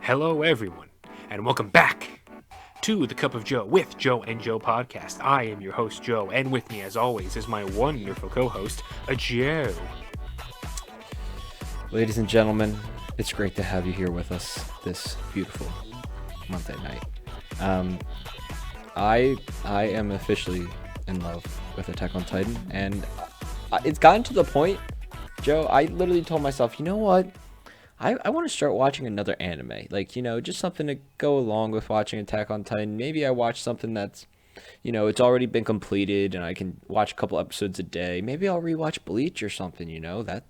Hello, everyone, and welcome back to the Cup of Joe with Joe and Joe podcast. I am your host, Joe, and with me, as always, is my wonderful co-host, Joe. Ladies and gentlemen, it's great to have you here with us this beautiful Monday night. I am officially in love with Attack on Titan, and it's gotten to the point, Joe, I literally told myself, you know what? I want to start watching another anime. Like, just something to go along with watching Attack on Titan. Maybe I watch something that's, it's already been completed and I can watch a couple episodes a day. Maybe I'll rewatch Bleach or something,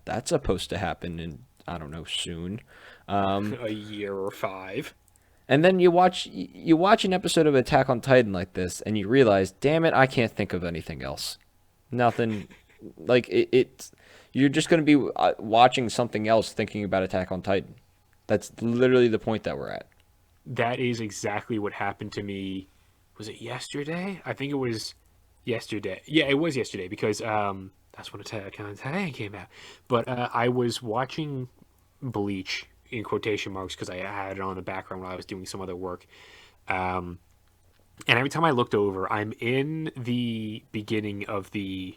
that's supposed to happen in, I don't know, soon. A year or five. And then you watch an episode of Attack on Titan like this and you realize, damn it, I can't think of anything else. Nothing like it's you're just going to be watching something else thinking about Attack on Titan. That's literally the point that we're at. That is exactly what happened to me. Was it yesterday? I think it was yesterday. Yeah, it was yesterday because that's when Attack on Titan came out. But I was watching Bleach in quotation marks because I had it on the background while I was doing some other work. And every time I looked over, I'm in the beginning of the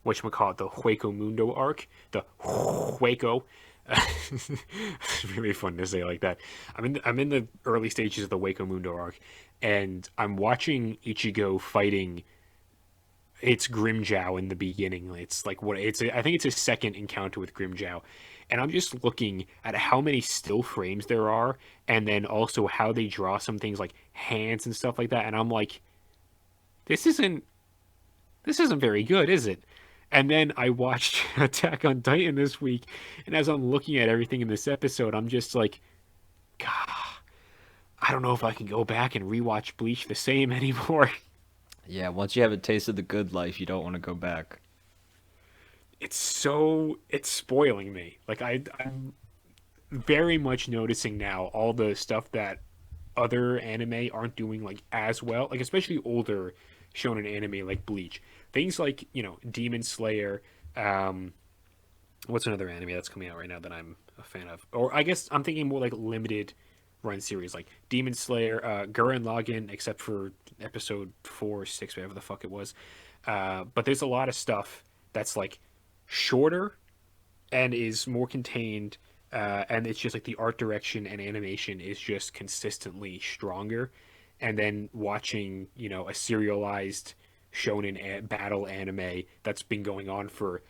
whatchamacallit, the Hueco Mundo arc, the Hueco. It's really fun to say like that. I'm in the early stages of the Hueco Mundo arc, and I'm watching Ichigo fighting. It's Grimjow in the beginning. It's like what it's. I think it's his second encounter with Grimjow, and I'm just looking at how many still frames there are, and then also how they draw some things like hands and stuff like that. And I'm like, this isn't very good, is it? And then I watched Attack on Titan this week, and as I'm looking at everything in this episode, I'm just like, God, I don't know if I can go back and rewatch Bleach the same anymore. Yeah, once you have a taste of the good life, you don't want to go back. It's spoiling me. Like I'm very much noticing now all the stuff that other anime aren't doing like as well, like especially older shonen anime like Bleach. Things like, Demon Slayer, what's another anime that's coming out right now that I'm a fan of? Or I guess I'm thinking more like limited run series like Demon Slayer, Gurren Lagann, except for episode 4 or 6, whatever the fuck it was. But there's a lot of stuff that's like shorter and is more contained, and it's just like the art direction and animation is just consistently stronger. And then watching, a serialized shonen battle anime that's been going on for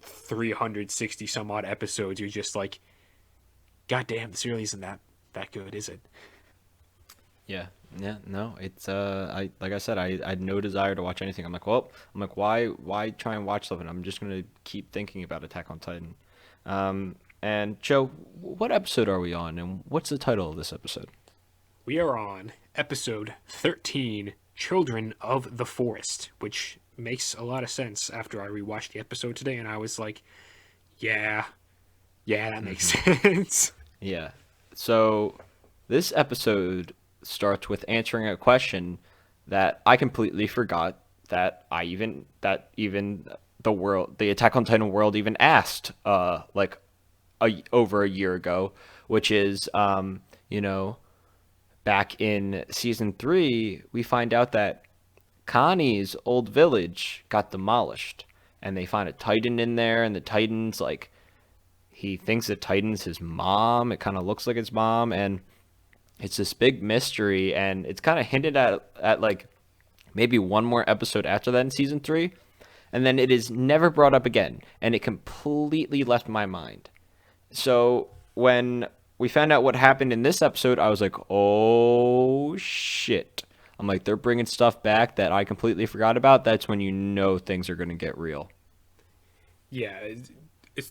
360 some odd episodes, you're just like, God damn, this really isn't that good, is it? Yeah, yeah, no, it's I like I said, I had no desire to watch anything. Why try and watch something? I'm just gonna keep thinking about Attack on Titan. And Joe, what episode are we on, and what's the title of this episode? We are on episode 13, Children of the Forest, which makes a lot of sense after I rewatched the episode today, and I was like, yeah, that makes sense. Yeah. So this episode starts with answering a question that I completely forgot that even the Attack on Titan world even asked over a year ago, which is back in season 3 we find out that Connie's old village got demolished, and they find a Titan in there, and the Titan's like, he thinks that Titan's his mom. It kind of looks like his mom, and it's this big mystery, and it's kind of hinted at like maybe one more episode after that in season 3, and then it is never brought up again, and it completely left my mind. So when we found out what happened in this episode, I was like, oh shit. I'm like, they're bringing stuff back that I completely forgot about. That's when things are going to get real. Yeah,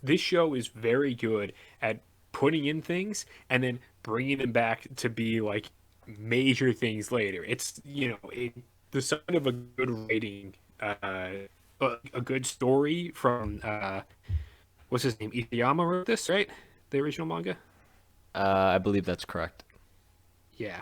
this show is very good at putting in things and then bringing them back to be like major things later. It's, the sign of a good writing, a good story from, what's his name? Isayama wrote this, right? The original manga? I believe that's correct. Yeah.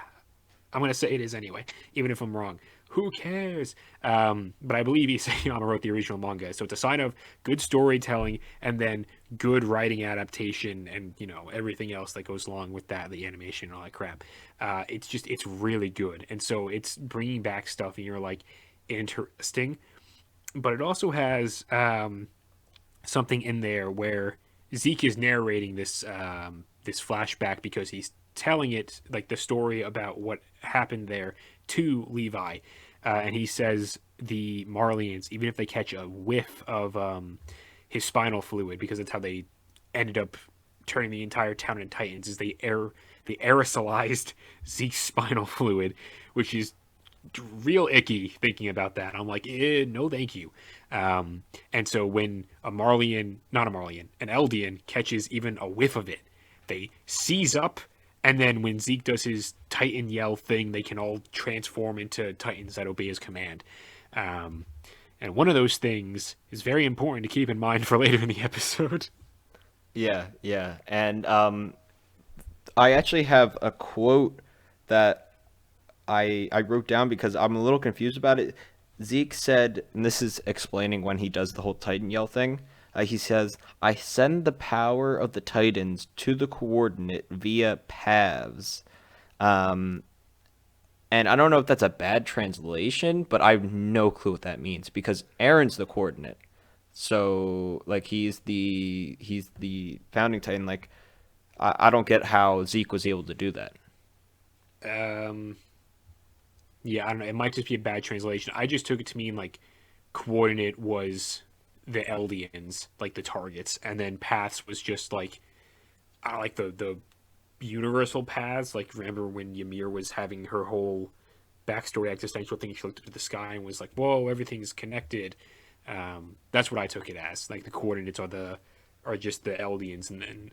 I'm going to say it is anyway, even if I'm wrong. who cares? But I believe Isayama wrote the original manga, so it's a sign of good storytelling and then good writing adaptation and everything else that goes along with that, the animation and all that crap. It's really good, and so it's bringing back stuff, and you're like interesting, but it also has something in there where Zeke is narrating this flashback because he's telling it like the story about what happened there to Levi, and he says the Marlians, even if they catch a whiff of his spinal fluid, because that's how they ended up turning the entire town into Titans, is they aerosolized Zeke's spinal fluid, which is real icky thinking about that. I'm like, no, thank you. And so when an Eldian catches even a whiff of it, they seize up. And then when Zeke does his Titan yell thing, they can all transform into Titans that obey his command. And one of those things is very important to keep in mind for later in the episode. Yeah, yeah. And I actually have a quote that I wrote down because I'm a little confused about it. Zeke said, and this is explaining when he does the whole Titan yell thing. He says, "I send the power of the Titans to the coordinate via paths." Um, and I don't know if that's a bad translation, but I have no clue what that means because Aaron's the coordinate. So like he's the founding Titan. Like I don't get how Zeke was able to do that. Um, yeah, I don't know. It might just be a bad translation. I just took it to mean like coordinate was the Eldians, like the targets, and then paths was just like I like the universal paths. Like remember when Ymir was having her whole backstory existential thing? She looked up to the sky and was like, "Whoa, everything's connected." That's what I took it as. Like the coordinates are just the Eldians, and then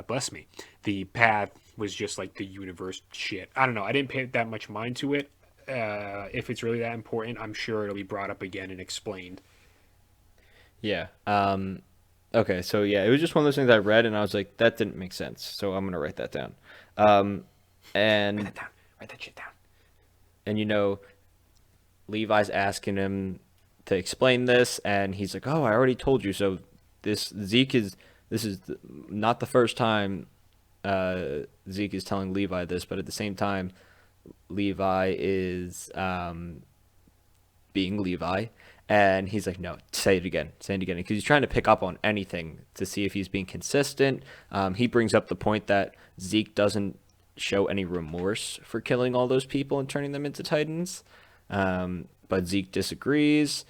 bless me, the path was just like the universe shit. I don't know. I didn't pay that much mind to it. If it's really that important, I'm sure it'll be brought up again and explained. Yeah. Okay. So yeah, it was just one of those things I read and I was like, that didn't make sense. So I'm gonna write that down. Um, Write and that down. Write that shit down. and Levi's asking him to explain this, and he's like, "Oh, I already told you." So this is not the first time Zeke is telling Levi this, but at the same time, Levi is being Levi, and he's like, "No, say it again," because he's trying to pick up on anything to see if he's being consistent. He brings up the point that Zeke doesn't show any remorse for killing all those people and turning them into Titans, but Zeke disagrees.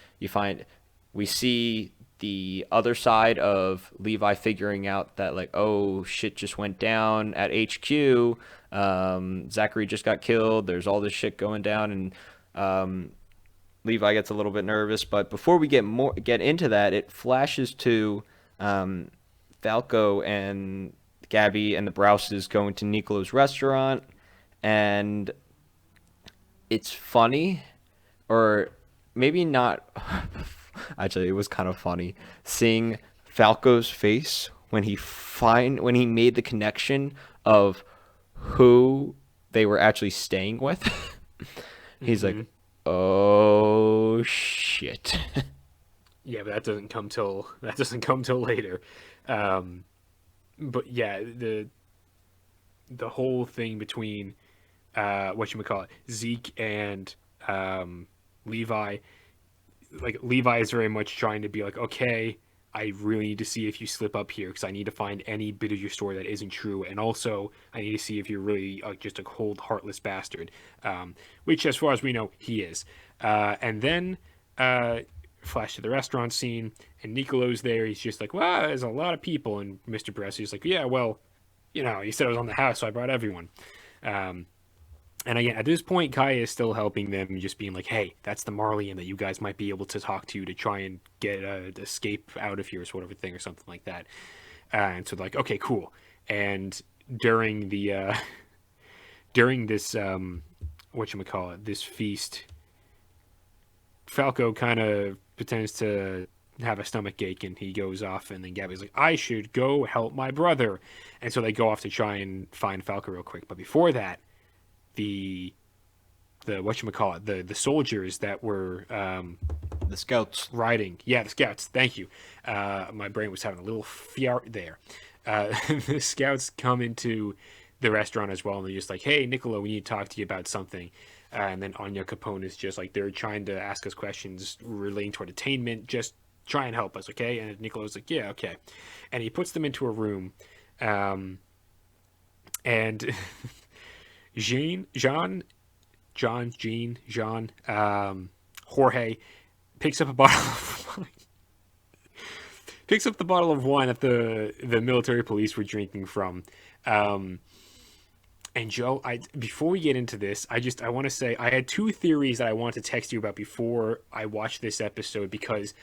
We see the other side of Levi figuring out that like, oh shit just went down at HQ. Zachary just got killed. There's all this shit going down, and Levi gets a little bit nervous. But before we get into that, it flashes to um, Falco and Gabi and the Brouses going to Nicolo's restaurant, and it's funny, or maybe not. Actually, it was kind of funny seeing Falco's face when when he made the connection of who they were actually staying with. He's like, Mm-hmm. "Oh shit." Yeah, but that doesn't come till later. Um, but yeah, the whole thing between what you call it, Zeke and Levi, like Levi is very much trying to be like, okay, I really need to see if you slip up here because I need to find any bit of your story that isn't true, and also I need to see if you're really just a cold, heartless bastard, which, as far as we know, he is. And then flash to the restaurant scene, and Nicolo's there. He's just like, "Wow, there's a lot of people," and Mr. Bressy's like, "Yeah, well, you said I was on the house, so I brought everyone." Um, and again, at this point, Kaya is still helping them, just being like, "Hey, that's the Marlian that you guys might be able to talk to try and get escape out of here, or sort of a thing, or something like that." And so, like, okay, cool. And during the during this what you call it, this feast, Falco kind of pretends to have a stomach ache, and he goes off. And then Gabby's like, "I should go help my brother," and so they go off to try and find Falco real quick. But before that, the the whatchamacallit, the soldiers that were The scouts. riding. Yeah, the scouts. Thank you. My brain was having a little fiart there. The scouts come into the restaurant as well, and they're just like, "Hey, Niccolo, we need to talk to you about something." And then Anya Capone is just like, they're trying to ask us questions relating toward attainment. Just try and help us, okay? And Niccolo's like, "Yeah, okay." And he puts them into a room, and Jean, Jorge picks up a bottle of wine. Picks up the bottle of wine that the military police were drinking from. And Joe, before we get into this, I want to say I had two theories that I wanted to text you about before I watched this episode, because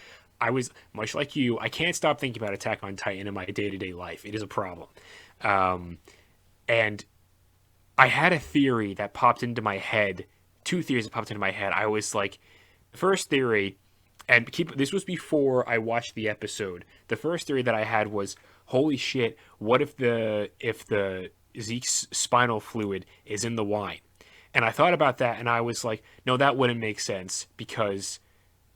I was much like you. I can't stop thinking about Attack on Titan in my day-to-day life. It is a problem. And I had a theory that popped into my head. Two theories that popped into my head. I was like, the first theory, and this was before I watched the episode. The first theory that I had was, holy shit, what if the Zeke's spinal fluid is in the wine? And I thought about that, and I was like, no, that wouldn't make sense, because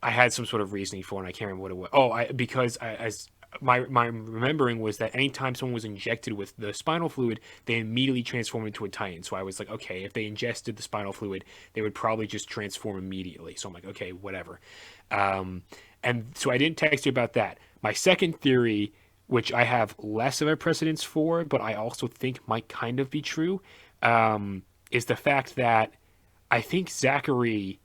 I had some sort of reasoning for it, and I can't remember what it was. Because as my remembering was that anytime someone was injected with the spinal fluid, they immediately transformed into a Titan. So I was like, okay, if they ingested the spinal fluid, they would probably just transform immediately. So I'm like, okay, whatever. And so I didn't text you about that. My second theory, which I have less of a precedence for, but I also think might kind of be true, is the fact that I think Zachary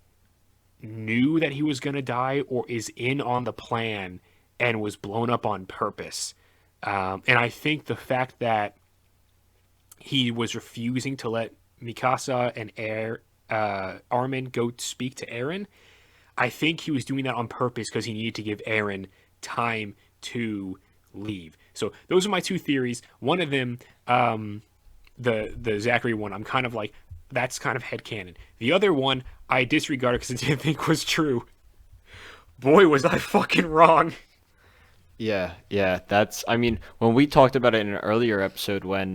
knew that he was going to die, or is in on the plan and was blown up on purpose. And I think the fact that he was refusing to let Mikasa and Armin go speak to Eren, I think he was doing that on purpose because he needed to give Eren time to leave. So those are my two theories. One of them, the Zachary one, I'm kind of like, that's kind of headcanon. The other one, I disregarded because I didn't think was true. Boy, was I fucking wrong. Yeah, that's. I mean, when we talked about it in an earlier episode, when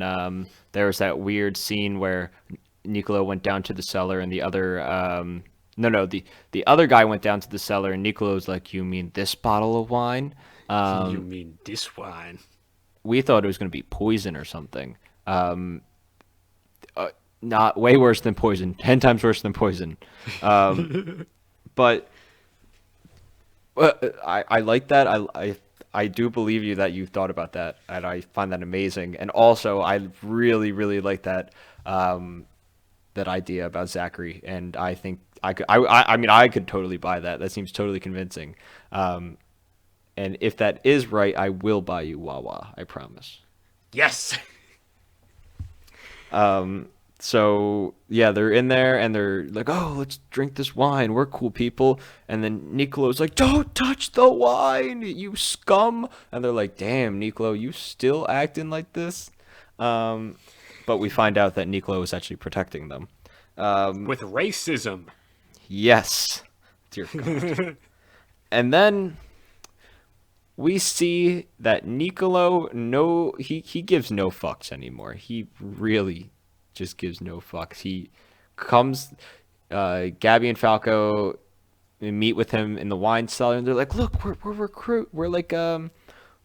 there was that weird scene where Niccolo went down to the cellar, and the other, the other guy went down to the cellar, and Niccolo's like, "You mean this bottle of wine?" You mean this wine? We thought it was going to be poison or something. Not way worse than poison. 10 times worse than poison. But I like that. I do believe you that you thought about that, and I find that amazing. And also, I really, really like that that idea about Zachary. And I think I mean, I could totally buy that. That seems totally convincing. And if that is right, I will buy you Wawa. I promise. Yes. So yeah, they're in there and they're like, "Oh, let's drink this wine. We're cool people." And then Niccolo's like, "Don't touch the wine, you scum!" And they're like, "Damn, Niccolo, you still acting like this?" But we find out that Niccolo is actually protecting them. With racism. Yes, dear God. And then we see that Niccolo, he gives no fucks anymore. He really just gives no fucks. He comes, Gabi and Falco meet with him in the wine cellar, and they're like, "Look, we're like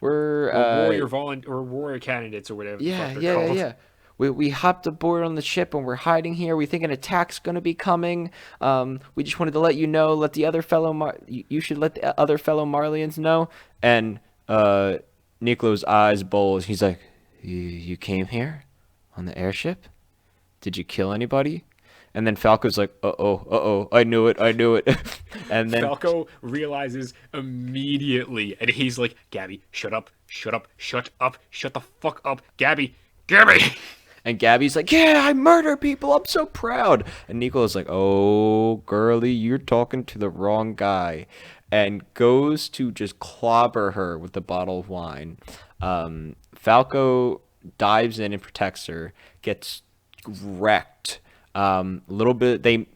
We're warrior candidates or whatever. Yeah. We hopped aboard on the ship and we're hiding here. We think an attack's gonna be coming. We just wanted to let you know. Let the other you should let the other fellow Marlians know." And Niccolo's eyes bulge. He's like, "You came here on the airship? Did you kill anybody?" And then Falco's like, uh-oh, I knew it. And then Falco realizes immediately, and he's like, "Gabi, shut up, shut the fuck up, Gabi. And Gabby's like, "Yeah, I murder people. I'm so proud." And Niccolo's like, "Oh, girly, you're talking to the wrong guy." And goes to just clobber her with the bottle of wine. Falco dives in and protects her, gets wrecked. A little bit, they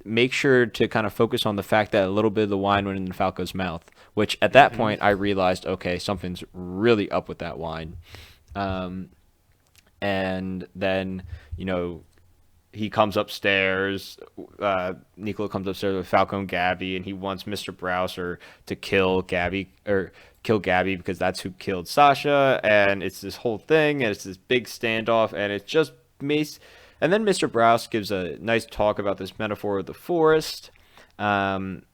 make sure to kind of focus on the fact that a little bit of the wine went in Falco's mouth, which at that point I realized, okay, something's really up with that wine. And then, he comes upstairs. Niccolo comes upstairs with Falco and Gabby, and he wants Mr. Browser to kill Gabby or kill Gabby because that's who killed Sasha. And it's this whole thing, and it's this big standoff, and it's just Mace. And then Mr. Browse gives a nice talk about this metaphor of the forest, and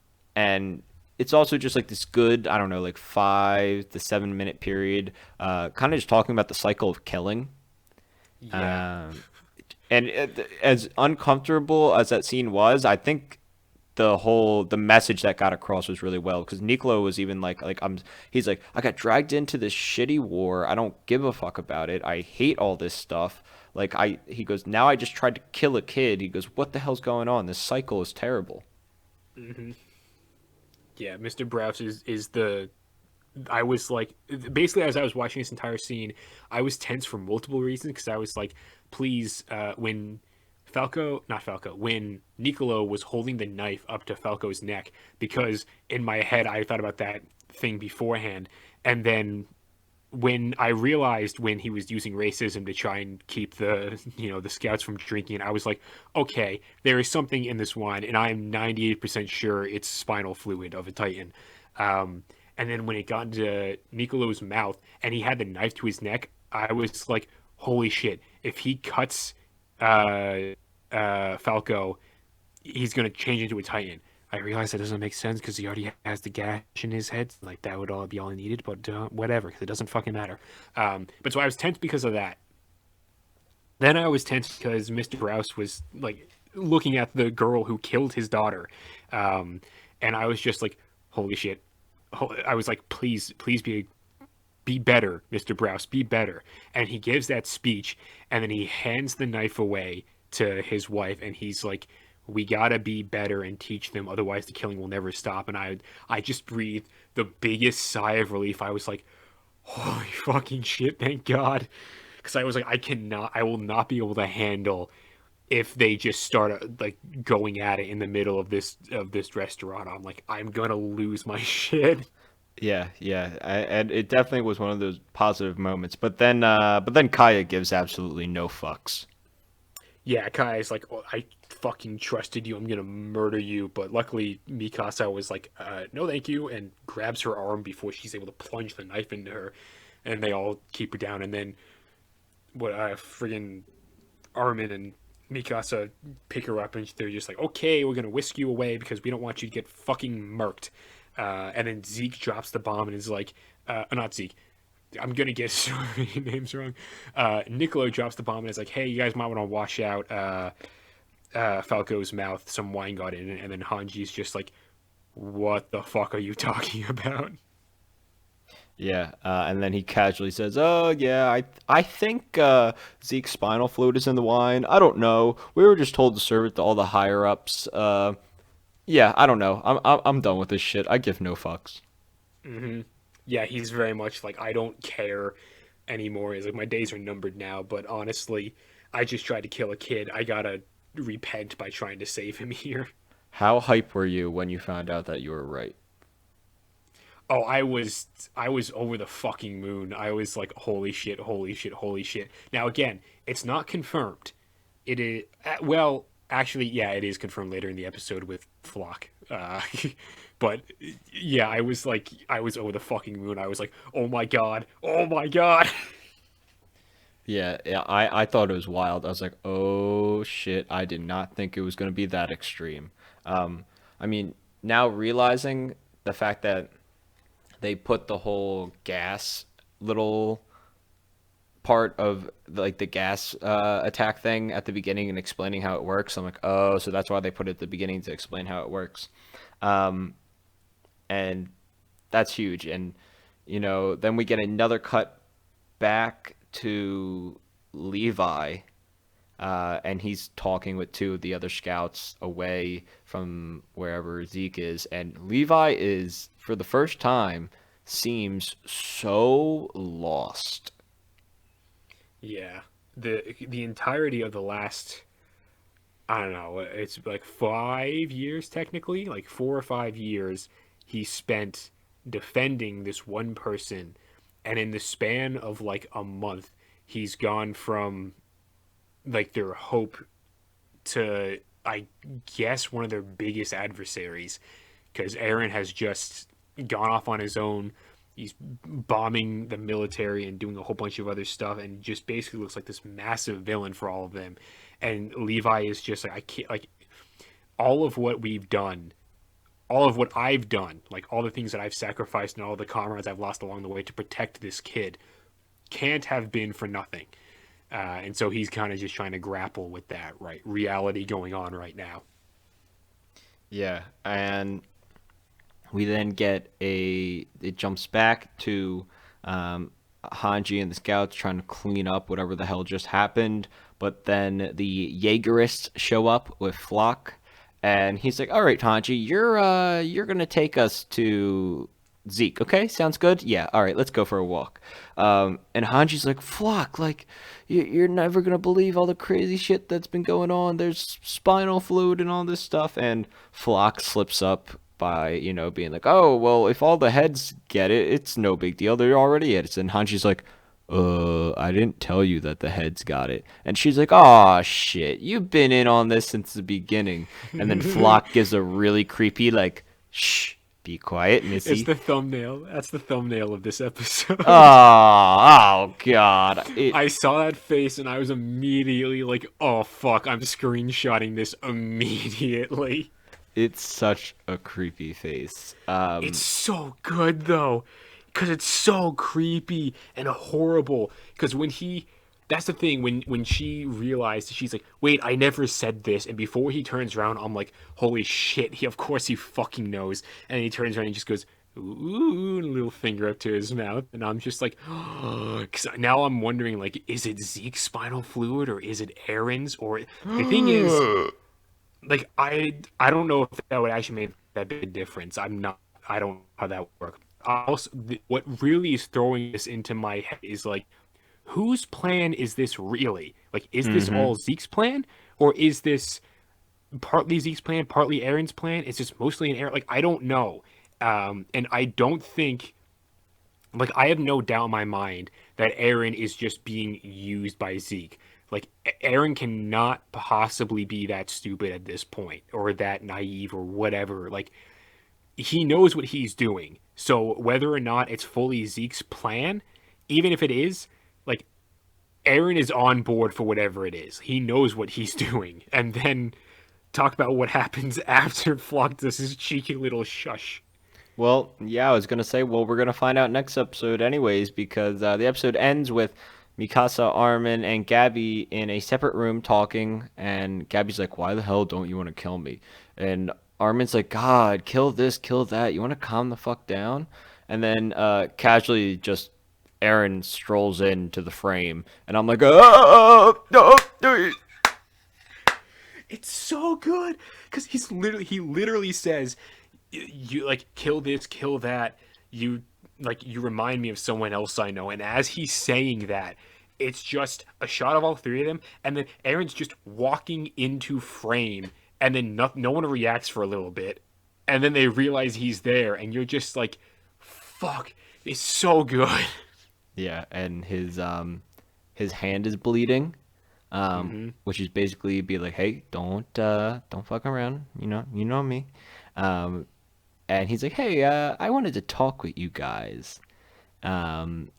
it's also just like this good, I don't know, like 5 to 7 minute period, kind of just talking about the cycle of killing. Yeah. Um, and as uncomfortable as that scene was, I think the message that got across was really well because Nicolo was even like he's like, I got dragged into this shitty war. I don't give a fuck about it. I hate all this stuff. Like he goes, now I just tried to kill a kid. He goes, what the hell's going on? This cycle is terrible. Hmm. Yeah, Mr. Browse is the. I was like, basically, as I was watching this entire scene, I was tense for multiple reasons because I was like, please, when not Falco, when Nicolo was holding the knife up to Falco's neck, because in my head I thought about that thing beforehand, and then when I realized when he was using racism to try and keep the the scouts from drinking, I was like, okay, there is something in this wine, and I am 98% sure it's spinal fluid of a Titan. Um, and then when it got into Nicolo's mouth and he had the knife to his neck, I was like, holy shit! If he cuts uh, Falco, he's gonna change into a Titan. I realize that doesn't make sense because he already has the gash in his head. Like that would all be all he needed, but whatever, because it doesn't fucking matter. But so I was tense because of that. Then I was tense because Mr. Rouse was like looking at the girl who killed his daughter, um, and I was just like, holy shit. I was like, please, please be better, Mr. Browse, be better. And he gives that speech, and then he hands the knife away to his wife, and he's like, we gotta be better and teach them, otherwise the killing will never stop. And I just breathed the biggest sigh of relief. I was like, holy fucking shit, thank God. Because I was like, I will not be able to handle if they just start like going at it in the middle of this restaurant. I'm like, I'm gonna lose my shit. Yeah, yeah, and it definitely was one of those positive moments. But then Kaya gives absolutely no fucks. Yeah, Kai is like, oh, I fucking trusted you. I'm gonna murder you. But luckily, Mikasa was like, no, thank you, and grabs her arm before she's able to plunge the knife into her, and they all keep her down. And then what? Friggin' Armin and Mikasa pick her up, and they're just like, okay, we're gonna whisk you away because we don't want you to get fucking murked. And then Zeke drops the bomb and is like, not Zeke. I'm gonna get so many names wrong. Niccolo drops the bomb and is like, "Hey, you guys might want to wash out Falco's mouth. Some wine got in it." And then Hanji's just like, "What the fuck are you talking about?" Yeah, and then he casually says, "Oh yeah, I think Zeke's spinal fluid is in the wine. I don't know. We were just told to serve it to all the higher ups. Yeah, I don't know. I'm done with this shit. I give no fucks." Hmm. Yeah, he's very much like, I don't care anymore. He's like, my days are numbered now. But honestly, I just tried to kill a kid. I gotta repent by trying to save him here. How hype were you when you found out that you were right? Oh, I was over the fucking moon. I was like, holy shit, holy shit, holy shit. Now again, it's not confirmed. It is well, actually, yeah, it is confirmed later in the episode with Flock. But yeah, I was over the fucking moon. I was like, oh my god, oh my god. Yeah, yeah, I thought it was wild. I was like, oh shit, I did not think it was gonna be that extreme. I mean, now realizing the fact that they put the whole gas little part of like the gas attack thing at the beginning and explaining how it works. I'm like, oh, so that's why they put it at the beginning to explain how it works, um, and that's huge. And then we get another cut back to Levi, and he's talking with two of the other scouts away from wherever Zeke is, and Levi is for the first time seems so lost. Yeah, the entirety of the last, I don't know, it's like 5 years technically, like 4 or 5 years, he spent defending this one person, and in the span of like a month, he's gone from like their hope to, I guess, one of their biggest adversaries, because Eren has just gone off on his own. He's bombing the military and doing a whole bunch of other stuff, and just basically looks like this massive villain for all of them. And Levi is just like, I can't, like, all of what we've done, all of what I've done, like all the things that I've sacrificed and all the comrades I've lost along the way to protect this kid, can't have been for nothing. And so he's kind of just trying to grapple with that, right? Reality going on right now. Yeah, and we then get it jumps back to Hanji and the scouts trying to clean up whatever the hell just happened. But then the Jaegerists show up with Flock, and he's like, "All right, Hanji, you're gonna take us to Zeke, okay? Sounds good? Yeah, all right, let's go for a walk." And Hanji's like, "Flock, like, you're never gonna believe all the crazy shit that's been going on. There's spinal fluid and all this stuff." And Flock slips up by, being like, "Oh, well, if all the heads get it, it's no big deal. They're already it." And Hanji's like, I didn't tell you that the heads got it." And she's like, "Aw, shit, you've been in on this since the beginning." And then Flock gives a really creepy, like, "Shh, be quiet, It's Missy." the thumbnail. That's the thumbnail of this episode. Oh, God. I saw that face and I was immediately like, oh fuck, I'm screenshotting this immediately. It's such a creepy face. It's so good though, because it's so creepy and horrible. Because that's the thing. When she realized, she's like, "Wait, I never said this." And before he turns around, I'm like, "Holy shit!" Of course he fucking knows. And he turns around and just goes, "Ooh," and a little finger up to his mouth. And I'm just like, because now I'm wondering, like, is it Zeke's spinal fluid or is it Aaron's? Or the thing is, like, I don't know if that would actually make that big difference. I don't know how that would work. Also, what really is throwing this into my head is like, whose plan is this really? Like, is this hmm all Zeke's plan, or is this partly Zeke's plan, partly Aaron's plan? It's just mostly an Aaron. Like, I don't know. And I don't think, like, I have no doubt in my mind that Aaron is just being used by Zeke. Like, Aaron cannot possibly be that stupid at this point, or that naive, or whatever. Like, he knows what he's doing. So whether or not it's fully Zeke's plan, even if it is, like, Aaron is on board for whatever it is. He knows what he's doing. And then talk about what happens after Flock does his cheeky little shush. Well, yeah, I was gonna say, well, we're gonna find out next episode anyways, because the episode ends with Mikasa, Armin, and Gabby in a separate room talking, and Gabby's like, "Why the hell don't you want to kill me?" And Armin's like, "God, kill this, kill that. You want to calm the fuck down?" And then casually just Aaron strolls into the frame, and I'm like, "Oh, no, no." It's so good because he literally says, "You like kill this, kill that. You like you remind me of someone else I know." And as he's saying that, it's just a shot of all three of them, and then Aaron's just walking into frame, and then no one reacts for a little bit, and then they realize he's there, and you're just like, "Fuck, it's so good." Yeah, and his hand is bleeding, which is basically be like, "Hey, don't fuck around, you know me." Um, and he's like, "Hey, I wanted to talk with you guys." And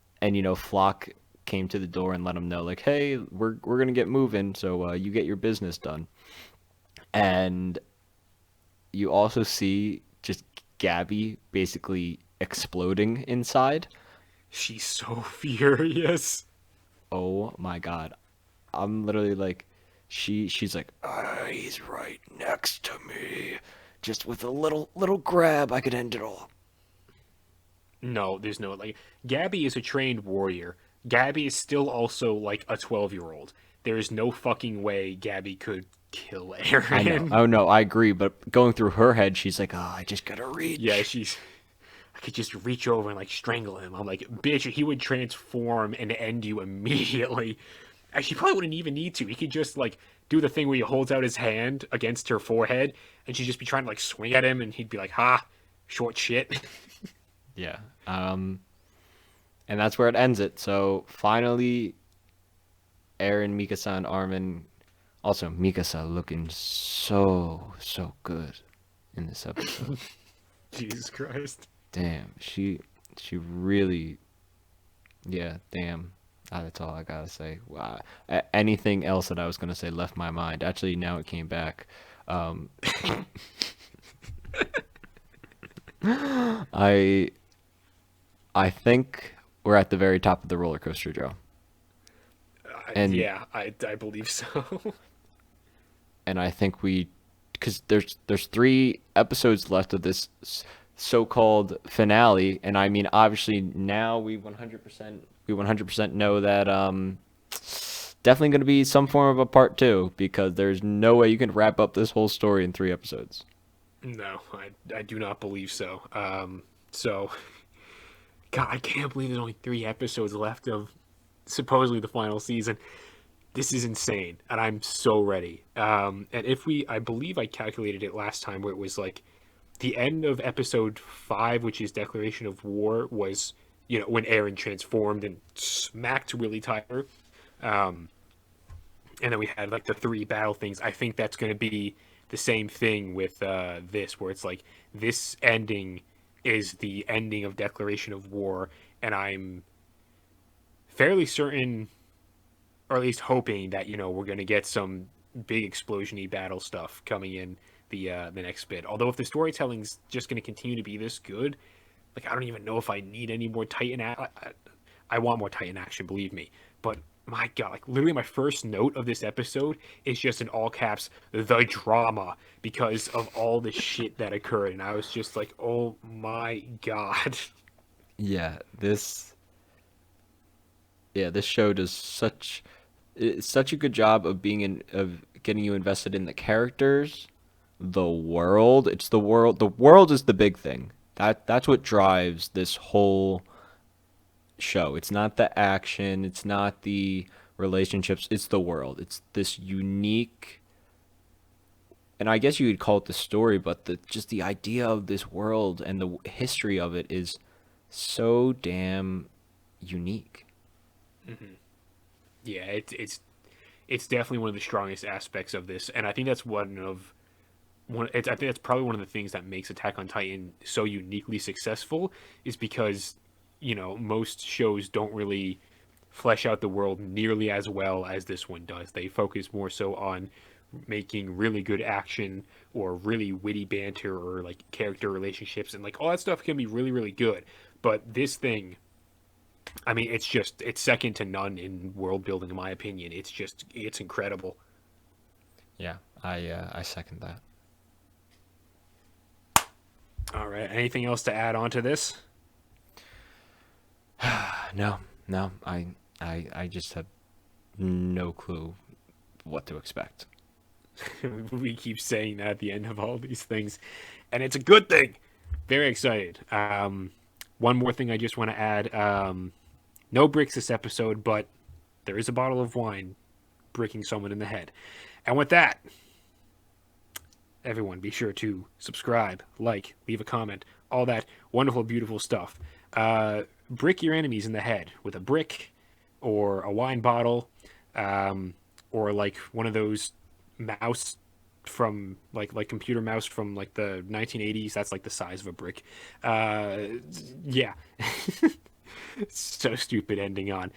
Flock came to the door and let him know, like, "Hey, we're gonna get moving, so you get your business done." And you also see just Gabby basically exploding inside. She's so furious. Oh my God. I'm literally like, she's like, he's right next to me. Just with a little grab, I could end it all. No, there's no like Gabby is a trained warrior. Gabby is still also like a 12-year-old. There is no fucking way Gabby could kill I know. Aaron. Oh no, I agree. But going through her head, she's like, I just gotta Yeah, reach. I could just reach over and like strangle him. I'm like, bitch, he would transform and end you immediately. Actually, he probably wouldn't even need to. He could just like do the thing where he holds out his hand against her forehead, and she'd just be trying to like swing at him, and he'd be like, "Ha, short shit." Yeah. And that's where it ends it. So finally, Aaron, Mikasa, and Armin Also, Mikasa looking so good in this episode. Jesus Christ. Damn, she really, yeah, damn. That's all I gotta say. Wow. Anything else that I was gonna say left my mind. Actually, now it came back. Um, I I think we're at the very top of the roller coaster, Joe. And Yeah, I believe so. and I think we, because there's 3 episodes left of this so-called finale, and I mean obviously now we 100% know that definitely going to be some form of a part 2, because there's no way you can wrap up this whole story in 3 episodes. No, I do not believe so. So, God, I can't believe there's only 3 episodes left of supposedly the final season. This is insane, and I'm so ready. And if I believe I calculated it last time, where it was like the end of episode 5, which is Declaration of War, was when Eren transformed and smacked Willy Tyler. Um, and then we had like the 3 battle things. I think that's going to be the same thing with this, where it's like this ending is the ending of Declaration of War, and I'm fairly certain, or at least hoping, that we're going to get some big explosiony battle stuff coming in the next bit. Although if the storytelling's just going to continue to be this good, like I don't even know if I need any more Titan. I want more Titan action, believe me. But my God, like literally my first note of this episode is just in all caps, the drama, because of all the shit that occurred. And I was just like, oh my God. Yeah, this show does such a good job of of getting you invested in the characters, the world. It's the world. The world is the big thing. That's what drives this whole show. It's not the action, it's not the relationships, it's the world. It's this unique, and I guess you could call it the story, but just the idea of this world and the history of it is so damn unique. Yeah, it's definitely one of the strongest aspects of this, and I think that's I think that's probably one of the things that makes Attack on Titan so uniquely successful, is because most shows don't really flesh out the world nearly as well as this one does. They focus more so on making really good action or really witty banter or like character relationships, and like all that stuff can be really really good. But this thing, I mean, it's second to none in world building, in my opinion. It's incredible. Yeah, I second that. All right, anything else to add on to this? No, no, I just have no clue what to expect. We keep saying that at the end of all these things, and it's a good thing. Very excited. One more thing I just want to add. No bricks this episode, but there is a bottle of wine bricking someone in the head. And with that, everyone, be sure to subscribe, like, leave a comment, all that wonderful, beautiful stuff. Brick your enemies in the head with a brick or a wine bottle, or like one of those mouse from like computer mouse from like the 1980s. That's like the size of a brick. Yeah. So stupid ending on.